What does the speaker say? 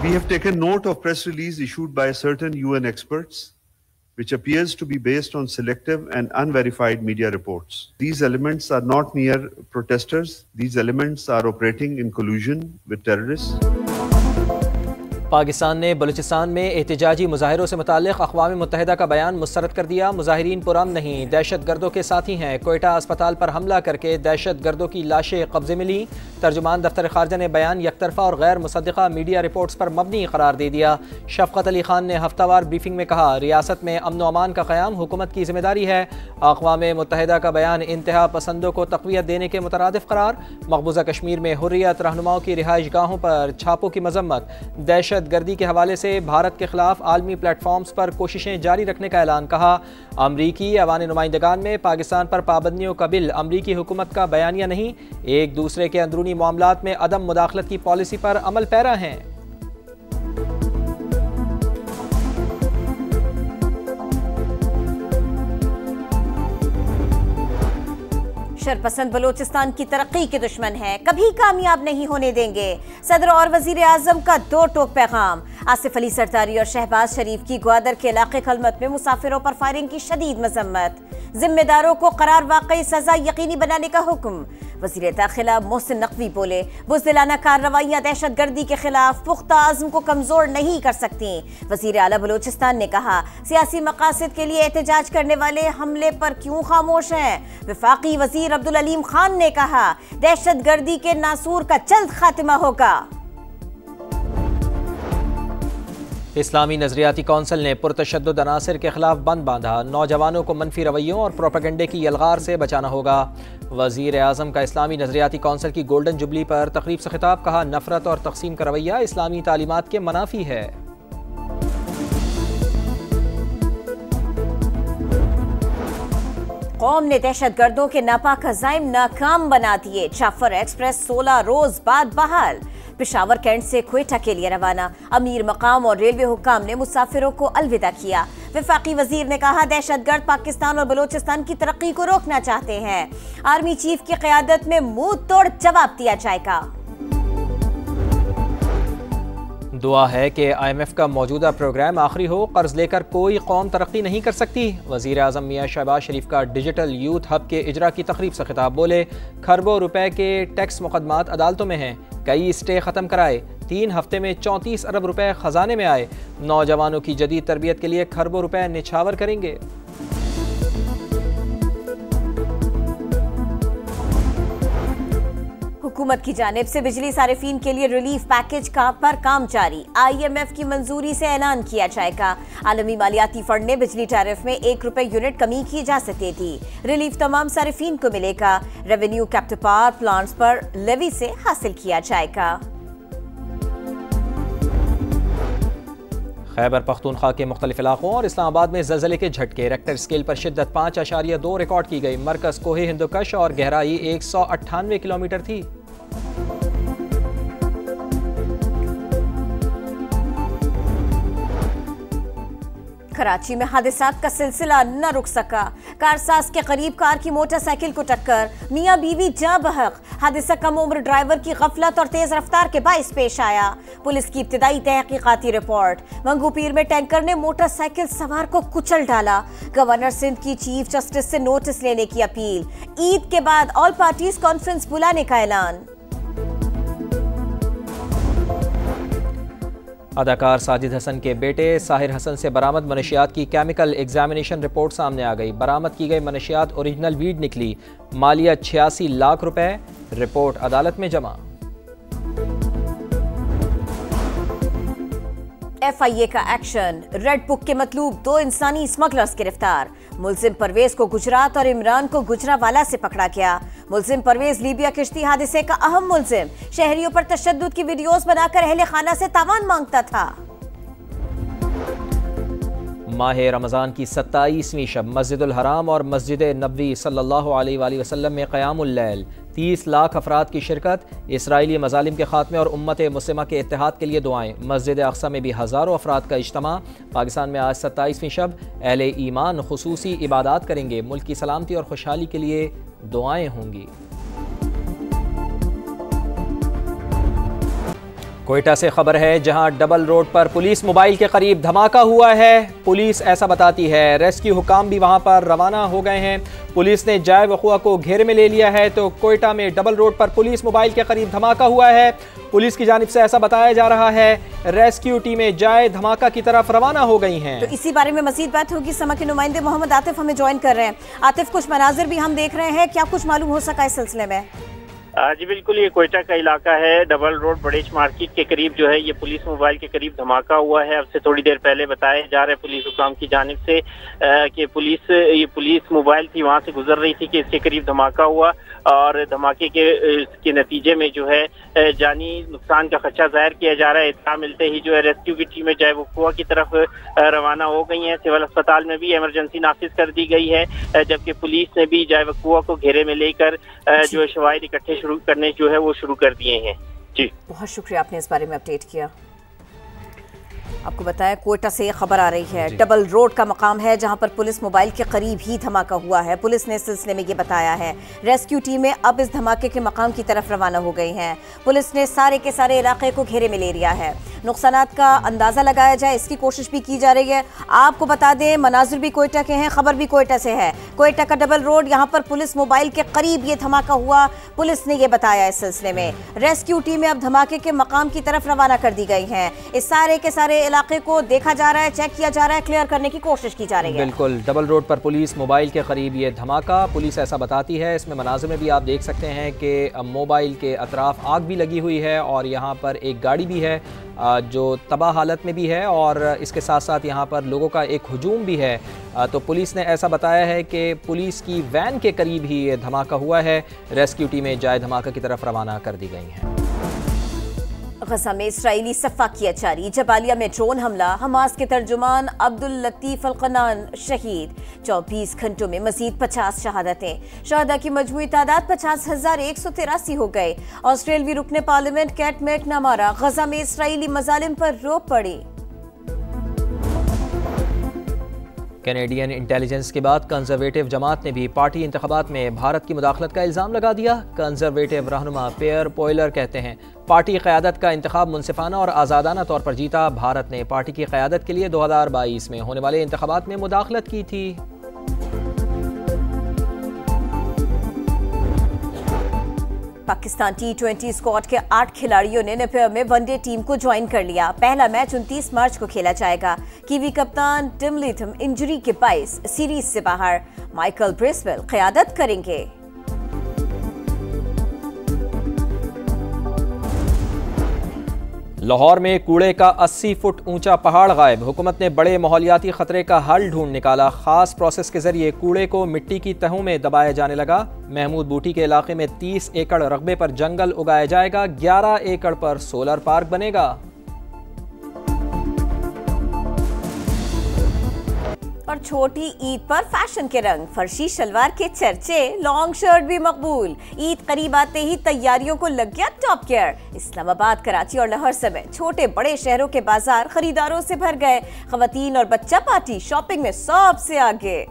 We have taken note of press release issued by certain UN experts, which appears to be based on selective and unverified media reports. These elements are not mere protesters. These elements are operating in collusion with terrorists. Pakistan ने बलूचिस्तान में एहतजाजी मुजाहिरों से मुताल्लिक़ अक़वाम मुत्तहिदा का बयान मुस्तरद कर दिया। मुजाहिरीन पुरअमन नहीं, दहशत गर्दों के साथी हैं। कोयटा अस्पताल पर हमला करके दहशत गर्दों की लाशें कब्जे में लीं। तर्जुमान दफ्तर ख़ारजा ने बयान यकतरफ़ा और गैर मुसद्दिक़ा मीडिया रिपोर्ट्स पर मबनी करार दे दिया। शफ़क़त अली खान ने हफ्तावार ब्रीफिंग में कहा, रियासत में अमन व अमान का क़याम हुकूमत की ज़िम्मेदारी है। अक़वाम मुत्तहिदा का बयान इंतहा पसंदों को तक़वियत देने के मुतरादिफ़ करार। मकबूजा कश्मीर में हुर्रियत रहनुमाओं की रिहाइश गाहों पर छापों की मजम्मत। दहशत गर्दी के हवाले से भारत के खिलाफ आलमी प्लेटफॉर्म्स पर कोशिशें जारी रखने का ऐलान। कहा, अमरीकी अवानी नुमाइंदगान में पाकिस्तान पर पाबंदियों का बिल अमरीकी हुकूमत का बयानिया नहीं, एक दूसरे के अंदरूनी मामलात में अदम मुदाखलत की पॉलिसी पर अमल पैरा हैं। शरपसंद बलोचिस्तान की तरक्की के दुश्मन है, कभी कामयाब नहीं होने देंगे। सदर और वजीर आजम का दो टोक पैगाम। आसिफ अली सरदारी और शहबाज शरीफ की ग्वादर के इलाके खलमत में मुसाफिरों पर फायरिंग की शदीद मजम्मत। जिम्मेदारों को करार वाकई सजा यकीनी बनाने का हुक्म। वजीर दाखिला मोहसिन नकवी बोले, बुज़दिलाना कार्रवाइयां दहशत गर्दी के खिलाफ पुख्ता आज़म को कमजोर नहीं कर सकती। वजीर आला बलोचिस्तान ने कहा, सियासी मकासद के लिए एहतजाज करने वाले हमले पर क्यों खामोश हैं। वफाकी वजीर अब्दुल अलीम खान ने कहा, दहशत गर्दी के नासूर का जल्द खात्मा होगा। इस्लामी नजरियाती कौंसिल ने पुरतशद्दुद अनासिर के खिलाफ बंद बांधा। नौजवानों को मनफी रवैयों और प्रोपेगेंडे की यलगार से बचाना होगा। वजीर आजम का इस्लामी नजरियाती कौंसिल की गोल्डन जुबली पर तकरीब से खिताब। कहा, नफरत और तकसीम का रवैया इस्लामी तालीमात के मनाफी है। कौम ने दहशत गर्दों के नापाक अज़ाइम नाकाम बना दिए। जाफर एक्सप्रेस 16 रोज बाद बहाल। पेशावर कैंट से क्वेटा के लिए रवाना। अमीर मकाम और रेलवे हुक्काम ने मुसाफिरों को अलविदा किया। वफाकी वजीर ने कहा, दहशत गर्द पाकिस्तान और बलोचिस्तान की तरक्की को रोकना चाहते हैं। आर्मी चीफ की क़यादत में मुंह तोड़ जवाब दिया जाएगा। दुआ है कि IMF का मौजूदा प्रोग्राम आखिरी हो। कर्ज लेकर कोई कौम तरक्की नहीं कर सकती। वजीर आजम मियां शहबाज शरीफ का डिजिटल यूथ हब के इजरा की तकरीब से खिताब। बोले, खरबों रुपए के टैक्स मुकदमात अदालतों में हैं, कई स्टे खत्म कराए। 3 हफ्ते में 34 अरब रुपए खजाने में आए। नौजवानों की जदीद तरबियत के लिए खरबों रुपए निछावर करेंगे। हुकूमत की जानिब से बिजली सारिफीन के लिए रिलीफ पैकेज पर काम जारी। IMF की मंजूरी से ऐलान किया जाएगा। आलमी मालियाती फंड ने बिजली टैरिफ में 1 रुपए यूनिट कमी की इजाजत दे दी। रिलीफ तमाम सारिफीन को मिलेगा। रेवेन्यू कैप्टिव पावर प्लांट्स पर लेवी से हासिल किया जाएगा। खैबर पख्तूनख्वा के मुख्तलिफ इलाकों और इस्लामाबाद में ज़लज़ले के झटके। रेक्टर स्केल पर शिद्दत 5.2 रिकॉर्ड की गई। मरकज़ कोहे हिंदुकश और गहराई 198 किलोमीटर थी। कराची में हादसात का सिलसिला न रुक सका। कारसाज के करीब कार की मोटरसाइकिल को टक्कर, मियां बीवी जाँ बहक। हादसा कम उम्र ड्राइवर की गफलत और तेज रफ्तार के बाइस पेश आया। पुलिस की इब्तिदाई तहकीकाती रिपोर्ट। मंगूपीर में टैंकर ने मोटरसाइकिल सवार को कुचल डाला। गवर्नर सिंध की चीफ जस्टिस से नोटिस लेने की अपील। ईद के बाद ऑल पार्टीज कॉन्फ्रेंस बुलाने का ऐलान। अदाकार साजिद हसन के बेटे साहिर हसन से बरामद मनशियात की केमिकल एग्जामिनेशन रिपोर्ट सामने आ गई। बरामद की गई मनशियात ओरिजिनल वीड निकली। मालिया 86 लाख रुपए। रिपोर्ट अदालत में जमा। FIA का एक्शन। रेड बुक के मतलूब 2 इंसानी स्मगलर्स गिरफ्तार। मुलजिम परवेज को गुजरात और इमरान को गुजरावाला से पकड़ा गया। मुलजिम परवेज लीबिया किश्ती हादसे का अहम मुलजिम। शहरियों पर तशद्दुद की वीडियोस बनाकर अहले खाना से तावान मांगता था। माह रमज़ान की 27वीं शब मस्जिदुल हराम और मस्जिद नबवी सल्लल्लाहु अलैहि वसल्लम में क़यामुल लैल। 30 लाख अफराद की शिरकत। इसराइली मज़ालिम के खात्मे और उम्मत मुस्लिमा के इत्तेहाद के लिए दुआएं। मस्जिद अक़सा में भी हज़ारों अफराद का इज्तिमा। पाकिस्तान में आज 27वीं शब अहले ईमान खुसूसी इबादात करेंगे। मुल्क की सलामती और खुशहाली के लिए दुआएं होंगी। कोयटा से खबर है, जहां डबल रोड पर पुलिस मोबाइल के करीब धमाका हुआ है। पुलिस ऐसा बताती है। रेस्क्यू हुकाम भी वहां पर रवाना हो गए हैं। पुलिस ने जाए वक़ुआ को घेरे में ले लिया है। तो कोयटा में डबल रोड पर पुलिस मोबाइल के करीब धमाका हुआ है। पुलिस की जानिब से ऐसा बताया जा रहा है। रेस्क्यू टीमें जाए धमाका की तरफ रवाना हो गई हैं। तो इसी बारे में मजीद बात होगी। समा के नुमाइंदे मोहम्मद आतिफ हमें ज्वाइन कर रहे हैं। आतिफ, कुछ मनाजिर भी हम देख रहे हैं, क्या कुछ मालूम हो सका इस सिलसिले में? जी बिल्कुल, ये कोयटा का इलाका है। डबल रोड बड़ेच मार्केट के करीब जो है ये पुलिस मोबाइल के करीब धमाका हुआ है। अब से थोड़ी देर पहले बताया जा रहा है पुलिस हुकाम की जानिब से कि पुलिस मोबाइल थी, वहां से गुजर रही थी कि इसके करीब धमाका हुआ और धमाके के नतीजे में जो है जानी नुकसान का खदशा जाहिर किया जा रहा है। इत्तला मिलते ही जो है रेस्क्यू की टीमें जाए वक़ुआ की तरफ रवाना हो गई हैं। सिविल अस्पताल में भी इमरजेंसी नाफिज कर दी गई है, जबकि पुलिस ने भी जाए वक़ुआ को घेरे में लेकर जो है शवाहिद इकट्ठे शुरू करने जो है वो शुरू कर दिए हैं। जी बहुत शुक्रिया, आपने इस बारे में अपडेट किया। आपको बताया कोयटा से खबर आ रही है। डबल रोड का मकाम है जहां पर पुलिस मोबाइल के करीब ही धमाका हुआ है। पुलिस ने इस सिलसिले में ये बताया है। रेस्क्यू टीमें अब इस धमाके के मकाम की तरफ रवाना हो गई हैं। पुलिस ने सारे के सारे इलाके को घेरे में ले लिया है। नुकसानात का अंदाजा लगाया जाए इसकी कोशिश भी की जा रही है। आपको बता दें, मनाजिर भी कोयटा के हैं, खबर भी कोयटा से है। कोयटा का डबल रोड, यहाँ पर पुलिस मोबाइल के करीब ये धमाका हुआ। पुलिस ने ये बताया इस सिलसिले में। रेस्क्यू टीमें अब धमाके के मकाम की तरफ रवाना कर दी गई हैं। इस सारे के सारे इलाके को देखा जा रहा है, चेक किया जा रहा है, क्लियर करने की कोशिश की जा रही है। बिल्कुल, डबल रोड पर पुलिस मोबाइल के करीब ये धमाका, पुलिस ऐसा बताती है। इसमें मनाज़िर में भी आप देख सकते हैं कि मोबाइल के अतराफ आग भी लगी हुई है और यहाँ पर एक गाड़ी भी है जो तबाह हालत में भी है और इसके साथ साथ यहाँ पर लोगों का एक हुजूम भी है। तो पुलिस ने ऐसा बताया है कि पुलिस की वैन के करीब ही ये धमाका हुआ है। रेस्क्यू टीमें जाए धमाका की तरफ रवाना कर दी गई हैं। गजा में इसराइली सफाकियत जारी। जबालिया में ड्रोन हमला, हमास के तर्जुमान अब्दुल लतीफ अल-कनान शहीद। 24 घंटों में मजीद 50 शहादतें। शहादा की मजमूई तादाद 50,183 हो गए। ऑस्ट्रेलवी रुकने पार्लियामेंट कैट मैकनामारा गजा में इसराइली मजालिम पर रो पड़ी। कैनेडियन इंटेलिजेंस के बाद कंजर्वेटिव जमात ने भी पार्टी इंतखाबात में भारत की मुदाखलत का इल्ज़ाम लगा दिया। कंजर्वेटिव रहनुमा पेयर पोयलर कहते हैं पार्टी क़यादत का इंतखाब मुनसिफाना और आज़ादाना तौर पर जीता। भारत ने पार्टी की क़यादत के लिए 2022 में होने वाले इंतखाबात में मुदाखलत की थी। पाकिस्तान T20 स्क्वाड के 8 खिलाड़ियों ने नेपियर में वनडे टीम को ज्वाइन कर लिया। पहला मैच 29 मार्च को खेला जाएगा। कीवी कप्तान टिम लीथम इंजरी के बाइस सीरीज से बाहर। माइकल ब्रिस्वेल क़यादत करेंगे। लाहौर में कूड़े का 80 फुट ऊंचा पहाड़ गायब। हुकूमत ने बड़े माहौलियाती खतरे का हल ढूंढ निकाला। खास प्रोसेस के जरिए कूड़े को मिट्टी की तहों में दबाया जाने लगा। महमूद बूटी के इलाके में 30 एकड़ रकबे पर जंगल उगाया जाएगा। 11 एकड़ पर सोलर पार्क बनेगा। और छोटी ईद पर फैशन के रंग, फर्शी शलवार के चर्चे, लॉन्ग शर्ट भी मकबूल। ईद करीब आते ही तैयारियों को लग गया टॉप गियर। इस्लामाबाद, कराची और लाहौर समेत छोटे बड़े शहरों के बाजार खरीदारों से भर गए। खवातीन और बच्चा पार्टी शॉपिंग में सबसे आगे।